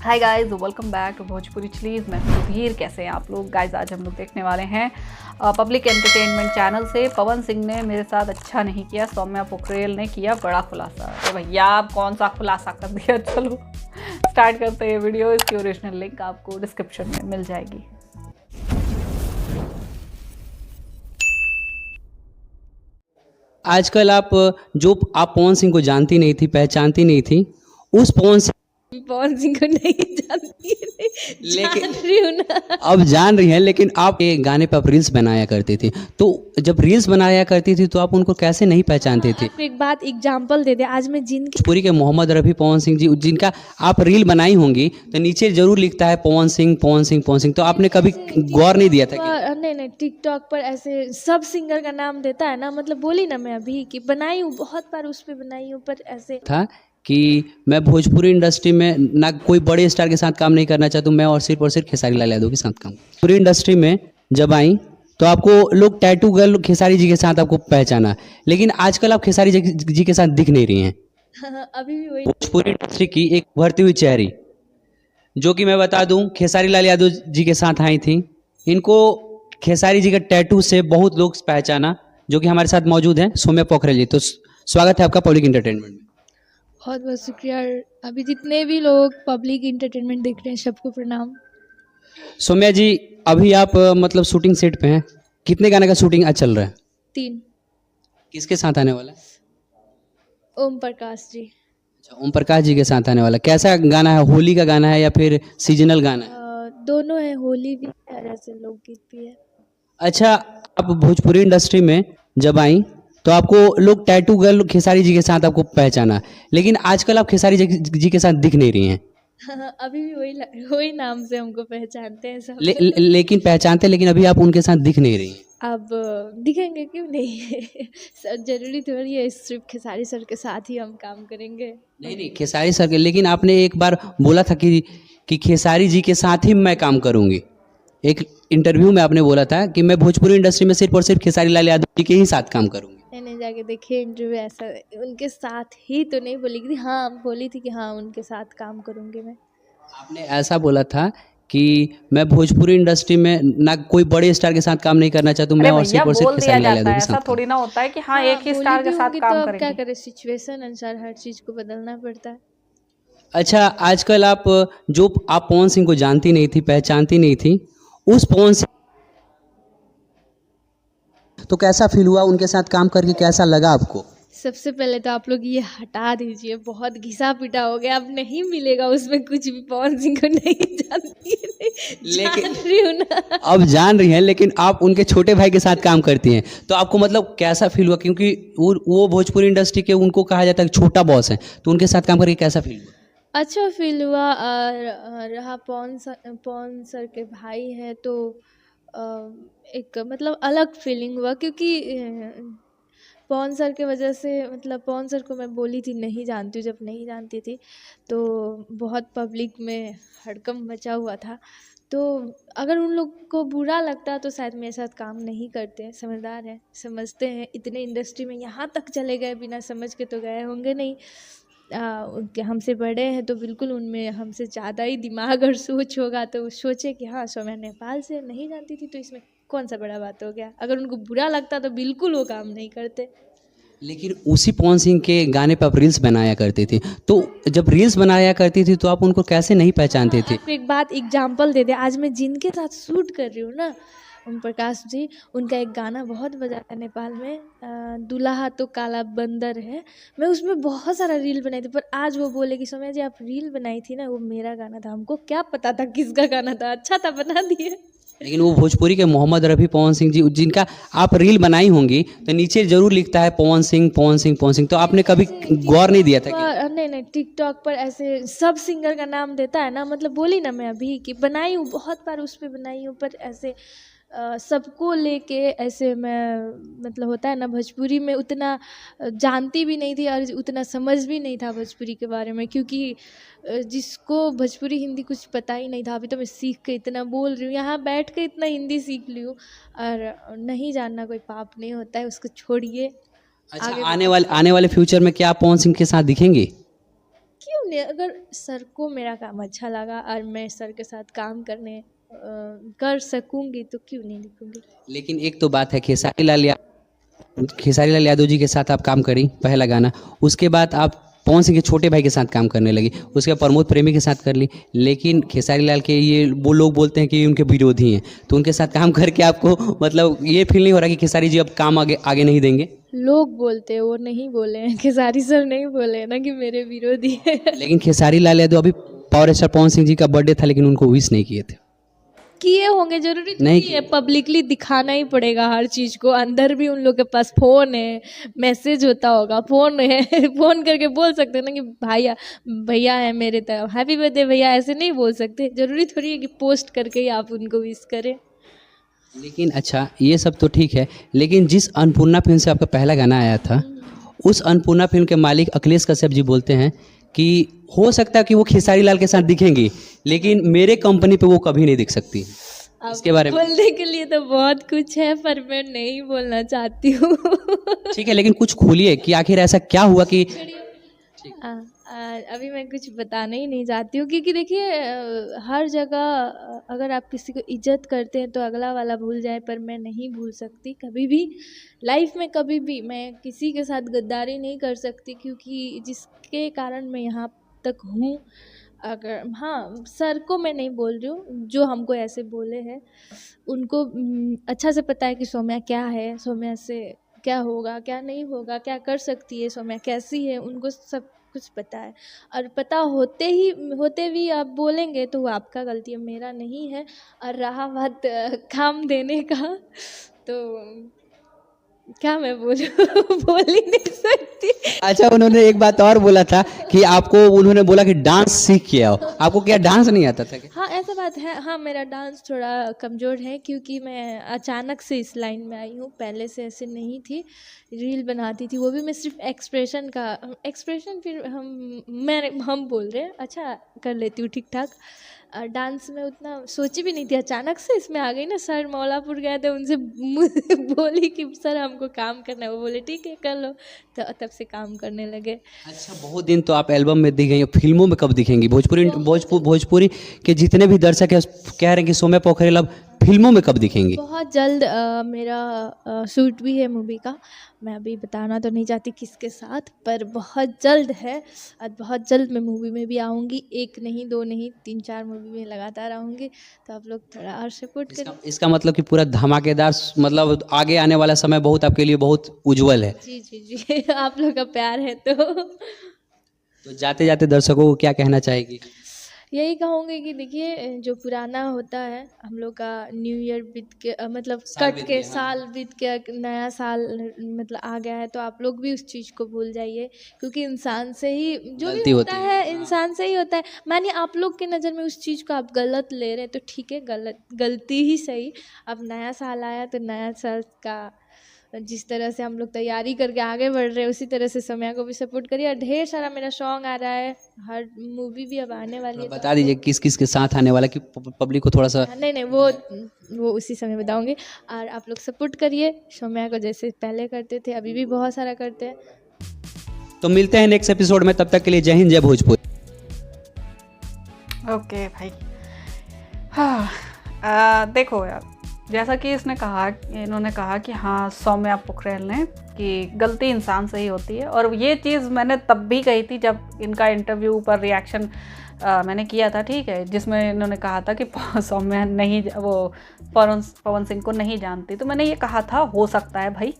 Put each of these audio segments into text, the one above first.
Hi guys, welcome back to Bhojpuri Chillies. मैं सुधीर। कैसे हैं आप लोग गाइस? आज हम लोग देखने वाले हैं पब्लिक एंटरटेनमेंट चैनल से पवन सिंह ने मेरे साथ अच्छा नहीं किया, सौम्या पोखरेल ने किया बड़ा खुलासा। तो भैया आप कौन सा खुलासा कर दिया? चलो स्टार्ट करते हैं वीडियो। इसकी ओरिजिनल लिंक आपको डिस्क्रिप्शन में मिल जाएगी। आजकल आप पवन सिंह को जानती नहीं थी, पहचानती नहीं थी, उस पवन सिंह को नहीं जानती है, जान रही हूँ ना। अब जान रही हैं, लेकिन आप एक गाने पे आप रील्स बनाया करती थी। तो जब रील्स बनाया करती थी तो आप उनको कैसे नहीं पहचानती थी? आपको एक बात एग्जांपल दे दे। आज मैं जिनके भोजपुरी के मोहम्मद रफ़ी पवन सिंह जी, जिनका आप रील बनाई होंगी तो नीचे जरूर लिखता है पवन सिंह पवन सिंह पवन सिंह। तो आपने कभी गौर नहीं दिया था कि नहीं टिकटॉक पर ऐसे सब सिंगर का नाम देता है ना, मतलब बोली ना मैं अभी कि बनाई हूँ, बहुत बार उस पर बनाई हूँ, पर ऐसे था कि मैं भोजपुरी इंडस्ट्री में ना कोई बड़े स्टार के साथ काम नहीं करना चाहता हूँ, मैं और सिर्फ खेसारी लाल यादव के साथ काम। भोजपुरी इंडस्ट्री में जब आई तो आपको लोग टैटू गर्ल खेसारी जी के साथ आपको पहचाना, लेकिन आजकल आप खेसारी जी के साथ दिख नहीं रही हैं। अभी भी वही भोजपुरी इंडस्ट्री की एक उभरती हुई चेहरी, जो कि मैं बता दूं खेसारी लाल यादव जी के साथ आई थी। इनको खेसारी जी का टैटू से बहुत लोग पहचाना, जो कि हमारे साथ मौजूद हैं सौम्या पोखरेल जी। तो स्वागत है आपका पब्लिक एंटरटेनमेंट में। बहुत बहुत शुक्रिया। अभी जितने भी लोग पब्लिक इंटरटेनमेंट देख रहे हैं सबको प्रणाम। सौम्या जी, अभी आप मतलब शूटिंग सेट पे हैं, कितने गाने का शूटिंग आज चल रहा है? 3। किसके साथ आने वाला है? ओम प्रकाश जी। अच्छा, ओम प्रकाश जी के साथ आने वाला। कैसा गाना है? होली का गाना है या फिर सीजनल गाना है? दोनों है, होली भी है, ऐसे लोकगीत भी है। अच्छा, आप भोजपुरी इंडस्ट्री में जब आई तो आपको लोग टैटू गर्ल खेसारी जी के साथ आपको पहचाना, लेकिन आजकल आप खेसारी जी के साथ दिख नहीं रही हैं। अभी भी वही नाम से हमको पहचानते हैं सब। लेकिन पहचानते, लेकिन अभी आप उनके साथ दिख नहीं रही हैं। अब दिखेंगे क्यों नहीं? सर जरूरी थोड़ी है सिर्फ खेसारी सर के साथ ही हम काम करेंगे। नहीं खेसारी सर के, लेकिन आपने एक बार बोला था कि खेसारी जी के साथ ही मैं काम करूंगी। एक इंटरव्यू में आपने बोला था कि मैं भोजपुरी इंडस्ट्री में सिर्फ खेसारी लाल यादव जी के ही साथ काम करूंगी। मैंने जाके देखे इंटरव्यू, ऐसा उनके साथ ही तो नहीं बोली थी। हाँ बोली थी कि हाँ उनके साथ काम करूंगी मैं। आपने ऐसा बोला था कि मैं भोजपुरी इंडस्ट्री में ना कोई बड़े स्टार के साथ काम नहीं करना चाहता हूँ, मैं और सिर्फ खेसारी लाल यादव के साथ। ऐसा थोड़ी ना होता है कि हाँ एक ही स्टार के साथ काम तो करेंगे। क्या करे, सिचुएशन अनुसार हर चीज को बदलना पड़ता है। अच्छा, आजकल आप पवन सिंह को जानती नहीं थी, पहचानती नहीं थी, उस पवन सिंह तो कैसा फील हुआ? उनके साथ काम करके कैसा लगा आपको? सबसे पहले तो आप लोग ये हटा दीजिए, बहुत घिसा पिटा हो गया, अब नहीं मिलेगा उसमें कुछ भी। पवन सिंह को नहीं जानती है, जान रही हूँ ना। अब जान रही हैं, लेकिन आप उनके छोटे भाई के साथ काम करती हैं, तो आपको मतलब कैसा फील हुआ? क्योंकि वो भोजपुरी इंडस्ट्री के उनको कहा जाता है छोटा बॉस है, तो उनके साथ काम करके कैसा फील हुआ? अच्छा फील हुआ। रहा पवन सर के भाई है तो एक मतलब अलग फीलिंग हुआ, क्योंकि पवन सर के वजह से, मतलब पवन सर को मैं बोली थी नहीं जानती हूँ, जब नहीं जानती थी तो बहुत पब्लिक में हड़कंप मचा हुआ था। तो अगर उन लोग को बुरा लगता तो शायद मेरे साथ काम नहीं करते हैं। समझदार हैं, समझते हैं, इतने इंडस्ट्री में यहाँ तक चले गए, बिना समझ के तो गए होंगे नहीं। उनके हमसे बड़े हैं तो बिल्कुल उनमें हमसे ज़्यादा ही दिमाग और सोच होगा, तो वो सोचे कि हाँ सौम्या नेपाल से नहीं जानती थी तो इसमें कौन सा बड़ा बात हो गया। अगर उनको बुरा लगता तो बिल्कुल वो काम नहीं करते। लेकिन उसी पवन सिंह के गाने पे आप रील्स बनाया करती थी, तो जब रील्स बनाया करती थी तो आप उनको कैसे नहीं पहचानती थी? आपको एक बात एग्जांपल दे दे। आज मैं जिनके साथ शूट कर रही हूँ ना, ओम प्रकाश जी, उनका एक गाना बहुत बजा था नेपाल में, दुल्हा तो काला बंदर है। मैं उसमें बहुत सारा रील बनाई थी, पर आज वो बोले कि सौम्या जी आप रील बनाई थी ना, वो मेरा गाना था। हमको क्या पता था किसका गाना था, अच्छा था बना दिए। लेकिन वो भोजपुरी के मोहम्मद रफ़ी पवन सिंह जी, जिनका आप रील बनाई होंगी तो नीचे जरूर लिखता है पवन सिंह पवन सिंह पवन सिंह। तो आपने कभी गौर नहीं दिया था कि नहीं टिकटॉक पर ऐसे सब सिंगर का नाम देता है ना, मतलब बोली ना मैं अभी कि बनाई हूँ, बहुत बार उस पर बनाई हूँ, पर ऐसे सबको लेके ऐसे मैं, मतलब होता है ना, भोजपुरी में उतना जानती भी नहीं थी और उतना समझ भी नहीं था भोजपुरी के बारे में, क्योंकि जिसको भोजपुरी हिंदी कुछ पता ही नहीं था। अभी तो मैं सीख के इतना बोल रही हूँ, यहाँ बैठ के इतना हिंदी सीख ली हूँ। और नहीं जानना कोई पाप नहीं होता है, उसको छोड़िए। अच्छा, आने वाले फ्यूचर में क्या आप पवन सिंह के साथ दिखेंगी? क्यों नहीं, अगर सर को मेरा काम अच्छा लगा और मैं सर के साथ काम कर सकूंगी तो क्यों नहीं लिखूंगी। लेकिन एक तो बात है, खेसारी लाल यादव जी के साथ आप काम करी पहला गाना, उसके बाद आप पवन सिंह के छोटे भाई के साथ काम करने लगी, उसके बाद प्रमोद प्रेमी के साथ कर ली, लेकिन खेसारी लाल के ये वो लोग बोलते हैं कि ये उनके विरोधी हैं, तो उनके साथ काम करके आपको मतलब ये फील नहीं हो रहा कि खेसारी जी अब काम आगे नहीं देंगे? लोग बोलते हैं, वो नहीं बोले हैं, खेसारी सर नहीं बोले हैं ना कि मेरे विरोधी है। लेकिन खेसारी लाल यादव अभी पावर स्टार पवन सिंह जी का बर्थडे था लेकिन उनको विश नहीं किए थे। किए होंगे, जरूरी नहीं नहीं है, पब्लिकली दिखाना ही पड़ेगा हर चीज़ को। अंदर भी उन लोग के पास फ़ोन है, मैसेज होता होगा, फ़ोन है फ़ोन करके बोल सकते हैं ना कि भैया है मेरे तरफ, हैप्पी बर्थडे भैया, ऐसे नहीं बोल सकते। ज़रूरी थोड़ी है कि पोस्ट करके ही आप उनको विश करें। लेकिन अच्छा ये सब तो ठीक है, लेकिन जिस अन्नपूर्णा फिल्म से आपका पहला गाना आया था, उस अन्नपूर्णा फिल्म के मालिक अखिलेश कश्यप जी बोलते हैं कि हो सकता है कि वो खेसारी लाल के साथ दिखेंगी लेकिन मेरे कंपनी पे वो कभी नहीं दिख सकती। इसके बारे में बोलने के लिए तो बहुत कुछ है पर मैं नहीं बोलना चाहती हूँ। ठीक है, लेकिन कुछ खोलिए कि आखिर ऐसा क्या हुआ कि अभी मैं कुछ बताना ही नहीं चाहती हूँ, क्योंकि देखिए हर जगह अगर आप किसी को इज्जत करते हैं तो अगला वाला भूल जाए, पर मैं नहीं भूल सकती कभी भी लाइफ में। कभी भी मैं किसी के साथ गद्दारी नहीं कर सकती, क्योंकि जिसके कारण मैं यहाँ तक हूँ, अगर हाँ सर को मैं नहीं बोल रही हूँ, जो हमको ऐसे बोले हैं उनको अच्छा से पता है कि सौम्या क्या है, सौम्या से क्या होगा, क्या नहीं होगा, क्या कर सकती है, सौम्या कैसी है, उनको सब कुछ पता है। और पता होते भी आप बोलेंगे तो वो आपका गलती है, मेरा नहीं है। और रहा बात काम देने का, तो क्या मैं बोलूं बोल ही नहीं सकती। अच्छा उन्होंने एक बात और बोला था कि आपको उन्होंने बोला कि डांस सीख के आओ, आपको क्या डांस नहीं आता था क्या? हाँ ऐसा बात है, हाँ मेरा डांस थोड़ा कमज़ोर है, क्योंकि मैं अचानक से इस लाइन में आई हूँ, पहले से ऐसे नहीं थी। रील बनाती थी, वो भी मैं सिर्फ एक्सप्रेशन फिर हम बोल रहे हैं अच्छा कर लेती हूँ ठीक ठाक। डांस में उतना सोची भी नहीं थी, अचानक से इसमें आ गई ना। सर मौलापुर गए थे, उनसे बोली कि सर हमको काम करना है, वो बोले ठीक है कर लो, तो तब से काम करने लगे। अच्छा बहुत दिन तो आप एल्बम में दिख गई, फिल्मों में कब दिखेंगी? भोजपुरी के जितने भी दर्शक हैं कह रहे हैं कि सौम्या पोखरेल अब फिल्मों में कब दिखेंगी? बहुत जल्द मेरा शूट भी है मूवी का, मैं अभी बताना तो नहीं चाहती किसके साथ, पर बहुत जल्द है। और बहुत जल्द मैं मूवी में भी आऊँगी, 1 नहीं 2 नहीं 3-4 मूवी में लगातार आऊँगी, तो आप लोग थोड़ा और सपोर्ट करें। इसका मतलब कि पूरा धमाकेदार, मतलब आगे आने वाला समय बहुत आपके लिए बहुत उज्जवल है। जी जी जी आप लोग का प्यार है तो जाते जाते दर्शकों को क्या कहना चाहेगी? यही कहूँगी कि देखिए जो पुराना होता है हम लोग का, न्यू ईयर बीत के मतलब कट के साल बीत के नया साल मतलब आ गया है, तो आप लोग भी उस चीज़ को भूल जाइए, क्योंकि इंसान से ही जो भी होता है इंसान से ही होता है। मानिए आप लोग के नज़र में उस चीज़ को आप गलत ले रहे हैं तो ठीक है, गलती ही सही। अब नया साल आया तो नया साल का जिस तरह से हम लोग तैयारी करके आगे बढ़ रहे हैं उसी तरह से सौम्या को भी सपोर्ट करिए। और ढेर सारा मेरा सॉन्ग आ रहा है, हर मूवी भी अब आने वाली है। बता दीजिए किस किस के साथ आने वाला, कि पब्लिक को थोड़ा सा। नहीं वो उसी समय बताऊंगी। और आप लोग सपोर्ट करिए सौम्या को, जैसे पहले करते थे अभी भी बहुत सारा करते हैं। तो मिलते हैं नेक्स्ट एपिसोड में, तब तक के लिए जय हिंद जय भोजपुरी। ओके भाई, हाँ देखो यार, जैसा कि इन्होंने कहा कि हाँ सौम्या पोखरेल ने कि गलती इंसान से ही होती है, और ये चीज़ मैंने तब भी कही थी जब इनका इंटरव्यू पर रिएक्शन मैंने किया था, ठीक है, जिसमें इन्होंने कहा था कि सौम्या नहीं, वो पवन सिंह को नहीं जानती। तो मैंने ये कहा था हो सकता है भाई,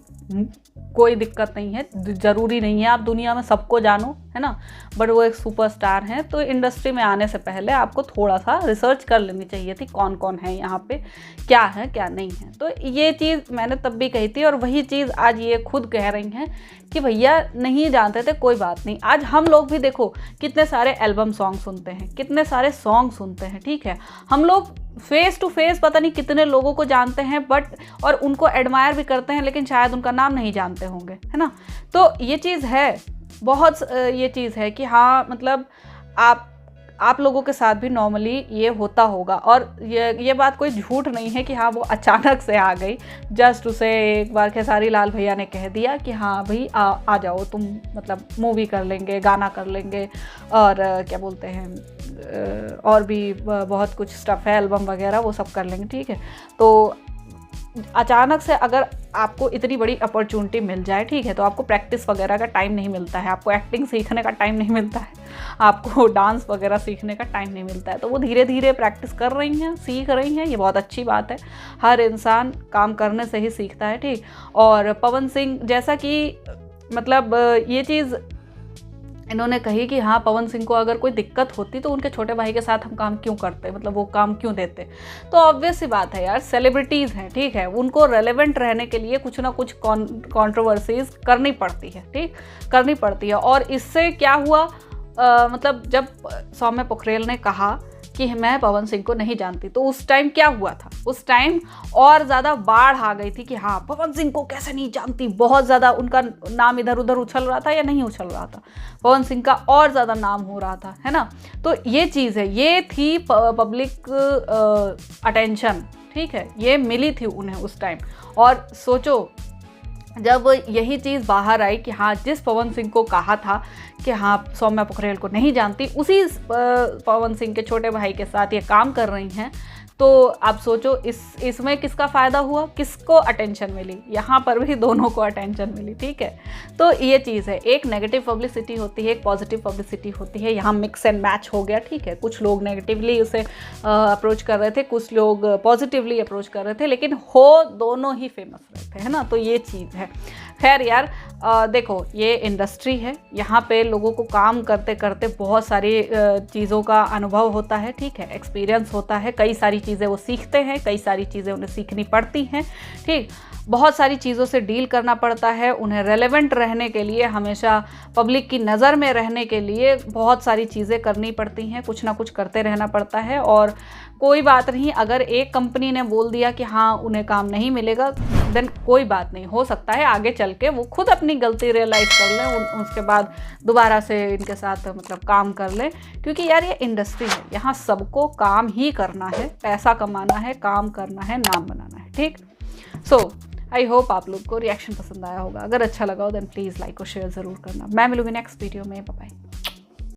कोई दिक्कत नहीं है, ज़रूरी नहीं है आप दुनिया में सबको जानो, है ना, बट वो एक सुपरस्टार हैं, तो इंडस्ट्री में आने से पहले आपको थोड़ा सा रिसर्च कर लेनी चाहिए थी कौन कौन है यहाँ पे, क्या है क्या नहीं है। तो ये चीज़ मैंने तब भी कही थी, और वही चीज़ आज ये खुद कह रही हैं कि भैया नहीं जानते थे, कोई बात नहीं। आज हम लोग भी देखो कितने सारे एल्बम सॉन्ग सुनते हैं, कितने सारे सॉन्ग सुनते हैं, ठीक है, हम लोग फेस टू फेस पता नहीं कितने लोगों को जानते हैं, बट और उनको एडमायर भी करते हैं, लेकिन शायद उनका नाम नहीं जानते होंगे, है ना। तो ये चीज़ है, बहुत ये चीज़ है कि हाँ मतलब आप आप लोगों के साथ भी नॉर्मली ये होता होगा, और ये बात कोई झूठ नहीं है कि हाँ वो अचानक से आ गई। जस्ट उसे एक बार खेसारी लाल भैया ने कह दिया कि हाँ भाई आ जाओ तुम, मतलब मूवी कर लेंगे, गाना कर लेंगे, और क्या बोलते हैं और भी बहुत कुछ स्टफ़ है, एल्बम वगैरह वो सब कर लेंगे, ठीक है। तो अचानक से अगर आपको इतनी बड़ी अपॉर्चुनिटी मिल जाए, ठीक है, तो आपको प्रैक्टिस वगैरह का टाइम नहीं मिलता है, आपको एक्टिंग सीखने का टाइम नहीं मिलता है, आपको डांस वगैरह सीखने का टाइम नहीं मिलता है। तो वो धीरे धीरे प्रैक्टिस कर रही हैं, सीख रही हैं, ये बहुत अच्छी बात है। हर इंसान काम करने से ही सीखता है, ठीक। और पवन सिंह जैसा कि मतलब ये चीज़ इन्होंने कही कि हाँ पवन सिंह को अगर कोई दिक्कत होती तो उनके छोटे भाई के साथ हम काम क्यों करते, मतलब वो काम क्यों देते। तो ऑब्वियस सी बात है यार, सेलिब्रिटीज़ हैं, ठीक है, उनको रेलेवेंट रहने के लिए कुछ ना कुछ कंट्रोवर्सीज करनी पड़ती है, ठीक, करनी पड़ती है। और इससे क्या हुआ, मतलब जब सौम्या पोखरेल ने कहा कि मैं पवन सिंह को नहीं जानती, तो उस टाइम क्या हुआ था, उस टाइम और ज़्यादा बाढ़ आ गई थी कि हाँ पवन सिंह को कैसे नहीं जानती, बहुत ज़्यादा उनका नाम इधर उधर उछल रहा था या नहीं उछल रहा था, पवन सिंह का और ज़्यादा नाम हो रहा था, है ना। तो ये चीज़ है, ये थी पब्लिक अटेंशन, ठीक है, ये मिली थी उन्हें उस टाइम। और सोचो जब यही चीज़ बाहर आई कि हाँ जिस पवन सिंह को कहा था कि हाँ सौम्या पोखरेल को नहीं जानती, उसी पवन सिंह के छोटे भाई के साथ ये काम कर रही हैं, तो आप सोचो इसमें किसका फ़ायदा हुआ, किसको अटेंशन मिली, यहाँ पर भी दोनों को अटेंशन मिली, ठीक है। तो ये चीज़ है, एक नेगेटिव पब्लिसिटी होती है, एक पॉजिटिव पब्लिसिटी होती है, यहाँ मिक्स एंड मैच हो गया, ठीक है। कुछ लोग नेगेटिवली उसे अप्रोच कर रहे थे, कुछ लोग पॉजिटिवली अप्रोच कर रहे थे, लेकिन हो दोनों ही फेमस रहे थे, है ना। तो ये चीज़ है। खैर यार देखो ये इंडस्ट्री है, यहाँ पे लोगों को काम करते करते बहुत सारी चीज़ों का अनुभव होता है, ठीक है, एक्सपीरियंस होता है, कई सारी चीज़ें वो सीखते हैं, कई सारी चीज़ें उन्हें सीखनी पड़ती हैं, ठीक, बहुत सारी चीज़ों से डील करना पड़ता है। उन्हें रेलेवेंट रहने के लिए, हमेशा पब्लिक की नज़र में रहने के लिए बहुत सारी चीज़ें करनी पड़ती हैं, कुछ ना कुछ करते रहना पड़ता है। और कोई बात नहीं, अगर एक कंपनी ने बोल दिया कि हाँ उन्हें काम नहीं मिलेगा, देन कोई बात नहीं, हो सकता है आगे चल के वो खुद अपनी गलती रियलाइज़ कर लें, उसके बाद दोबारा से इनके साथ मतलब काम कर लें। क्योंकि यार ये इंडस्ट्री है, यहाँ सबको काम ही करना है, पैसा कमाना है, काम करना है, नाम बनाना है, ठीक। सो आई होप आप लोग को रिएक्शन पसंद आया होगा। अगर अच्छा लगा हो देन प्लीज़ लाइक और शेयर ज़रूर करना। मैं मिलूंगी नेक्स्ट वीडियो में, बाय बाय।